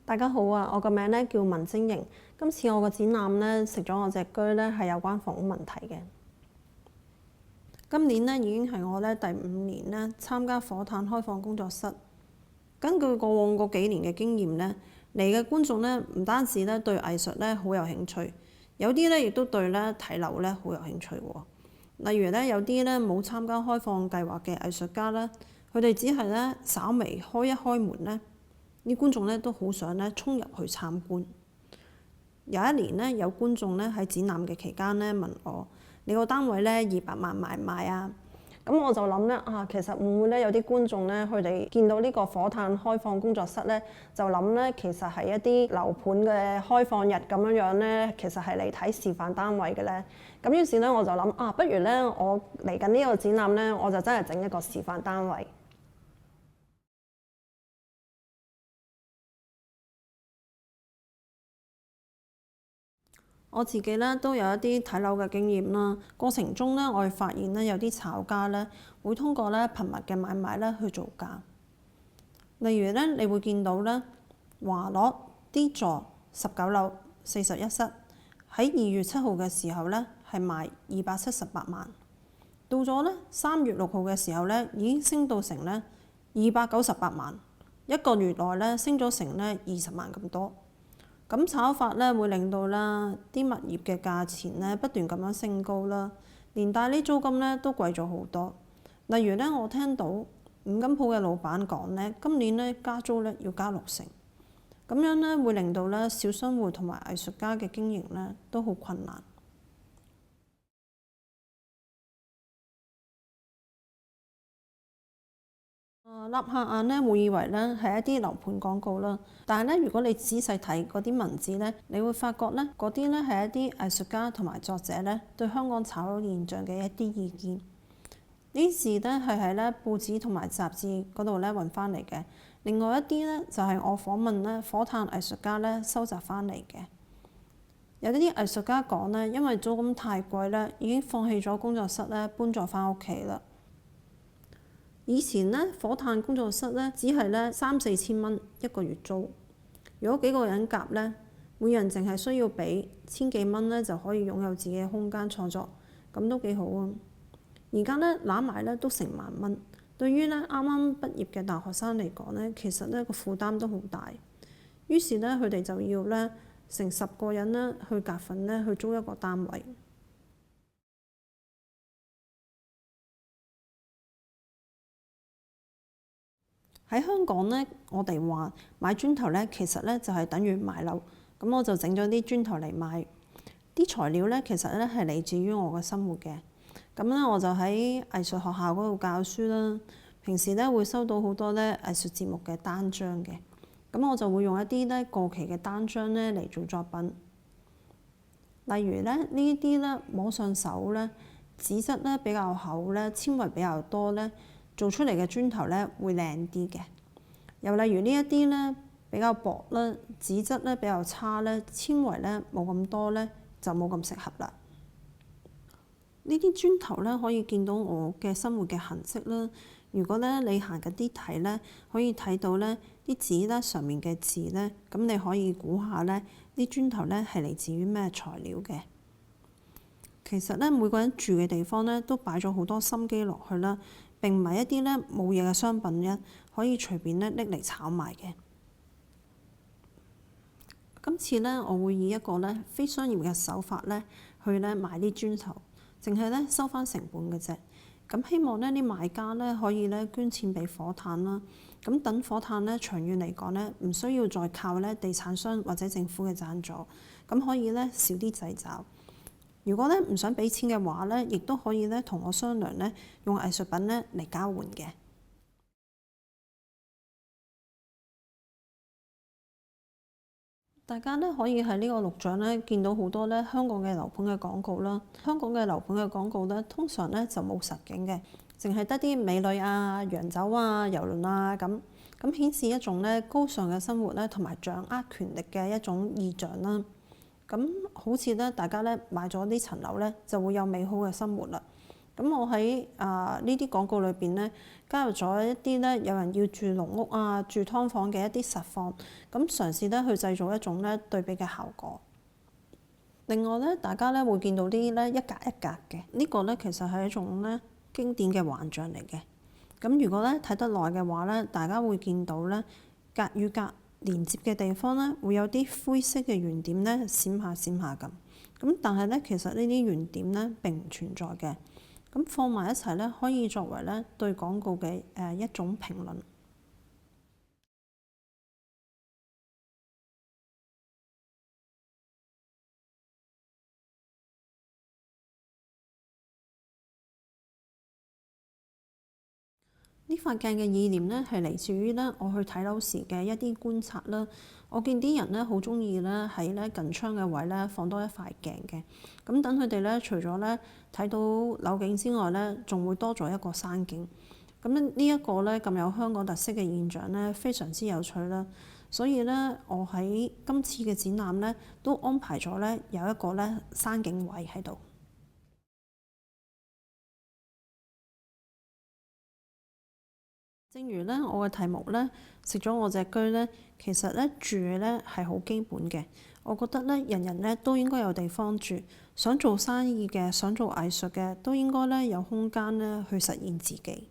大家好啊，我個名咧叫文晶瑩。今次我個展覽咧食咗我隻車咧係有關房屋問題嘅。今年咧已經係我咧第5年咧參加火炭開放工作室。根據過往嗰幾年嘅經驗咧，嚟嘅觀眾咧唔單止咧對藝術咧好有興趣，有啲咧亦都對咧睇樓咧好有興趣喎。例如咧有啲咧冇參加開放計劃嘅藝術家咧，佢哋只係咧稍微開一開門咧，啲觀眾咧都好想咧衝入去參觀。有一年咧，有觀眾咧喺展覽嘅期間咧問我：你個單位咧200萬賣唔賣啊？咁我就諗咧其實會唔會咧有啲觀眾咧，佢哋見到呢個火炭開放工作室咧，就諗咧其實係一啲樓盤嘅開放日咁樣咧，其實係嚟睇示範單位嘅咧。咁於是咧我就諗不如咧我嚟緊呢個展覽咧，我就真係整一個示範單位。我自己咧都有一啲睇樓嘅經驗啦，過程中咧我哋發現咧有啲炒家咧會通過咧頻密嘅買賣咧去造價。例如咧，你會見到咧華樂 D 座19樓41室喺2月7號嘅時候咧係賣278萬，到咗咧3月6號嘅時候咧已經升到成咧298萬，一個月內咧升咗成咧20萬咁多。咁炒法咧會令到啦啲物業嘅價錢咧不斷咁樣升高啦，連帶啲租金咧都貴咗好多。例如咧，我聽到五金鋪嘅老闆講咧，今年咧加租咧要加60%，咁樣咧會令到咧小商戶同埋藝術家嘅經營咧都好困難。立下眼咧會以為咧係一啲樓盤廣告啦，但係咧如果你仔細睇嗰啲文字咧，你會發覺咧嗰啲咧係一啲藝術家同埋作者咧對香港炒樓現象嘅一啲意見。呢啲字咧係喺咧報紙同埋雜誌嗰度咧揾翻嚟嘅。另外一啲咧就係我訪問咧火炭藝術家咧收集翻嚟嘅。有啲藝術家講咧，因為租金太貴咧，已經放棄咗工作室咧，搬咗翻屋企啦。以前咧火炭工作室咧只係咧3-4千蚊一個月租，如果幾個人夾咧，每人淨係需要俾千幾蚊咧就可以擁有自己嘅空間創作，咁都幾好啊！而家咧攬埋咧都成萬蚊，對於咧啱啱畢業嘅大學生嚟講咧，其實咧個負擔都好大。於是咧佢哋就要咧成10個人咧去夾份咧去租一個單位。喺香港咧，我哋話買磚頭咧，其實咧就係等於買樓。咁我就整咗啲磚頭嚟賣。啲材料咧，其實咧係嚟自於我嘅生活嘅。咁咧我就喺藝術學校嗰度教書啦。平時咧會收到好多咧藝術節目嘅單張嘅。咁我就會用一啲咧過期嘅單張咧嚟做作品。例如咧呢啲咧摸上手咧，紙質咧比較厚咧，纖維比較多咧。做出嚟嘅磚頭咧會靚啲嘅，又例如呢一啲咧比較薄啦，紙質咧比較差咧，纖維咧冇咁多咧，就冇咁適合啦。呢啲磚頭咧可以見到我嘅生活嘅痕跡啦。如果咧你行緊啲睇咧，可以睇到咧啲紙咧上面嘅字咧，咁你可以估下咧啲磚頭咧係嚟自於咩材料嘅。其實咧每個人住嘅地方咧都擺咗好多心機落去啦。並唔係一啲咧冇嘢嘅商品咧，可以隨便咧拎嚟炒賣嘅。今次咧，我會以一個咧非商業嘅手法咧，去咧賣啲磚頭，淨係咧收翻成本嘅啫。咁希望咧啲買家咧可以咧捐錢俾火炭啦。咁等火炭咧長遠嚟講咧，唔需要再靠咧地產商或者政府嘅贊助，咁可以咧少啲掣肘。如果咧唔想俾錢嘅話咧，亦都可以咧同我商量咧，用藝術品咧嚟交換嘅。大家咧可以喺呢個錄像咧見到好多咧香港嘅樓盤嘅廣告啦。香港嘅樓盤嘅廣告咧，通常咧就冇實景嘅，淨係得啲美女啊、洋酒啊、遊輪啊咁顯示一種咧高尚嘅生活咧，同埋掌握權力嘅一種意象啦。咁好似咧，大家咧買咗呢層樓咧，就會有美好嘅生活啦。咁我喺呢啲廣告裏邊咧，加入咗一啲咧有人要住農屋啊、住劏房嘅一啲實況，咁嘗試咧去製造一種咧對比嘅效果。另外咧，大家咧會見到啲咧一格一格嘅，呢個咧其實係一種咧經典嘅幻象嚟嘅。咁如果咧睇得耐嘅話咧，大家會見到咧格與格連接嘅地方咧，會有啲灰色嘅圓點咧閃下閃下咁。咁但係咧，其實呢啲圓點咧並唔存在嘅。咁放埋一齊咧，可以作為咧對廣告嘅一種評論。呢塊鏡嘅意念咧係嚟自於咧我去睇樓時嘅一啲觀察啦。我見啲人咧好中意咧喺咧近窗嘅位咧放多一塊鏡嘅。咁等佢哋咧除咗咧睇到樓景之外咧，仲會多咗一個山景。咁呢一個咧咁有香港特色嘅現象咧，非常之有趣啦。所以咧，我喺今次嘅展覽咧都安排咗咧有一個咧山景位喺度。正如咧，我嘅題目咧，食咗我隻車咧，其實咧住咧係好基本嘅。我覺得咧，人人咧都應該有地方住，想做生意嘅，想做藝術嘅，都應該咧有空間咧去實現自己。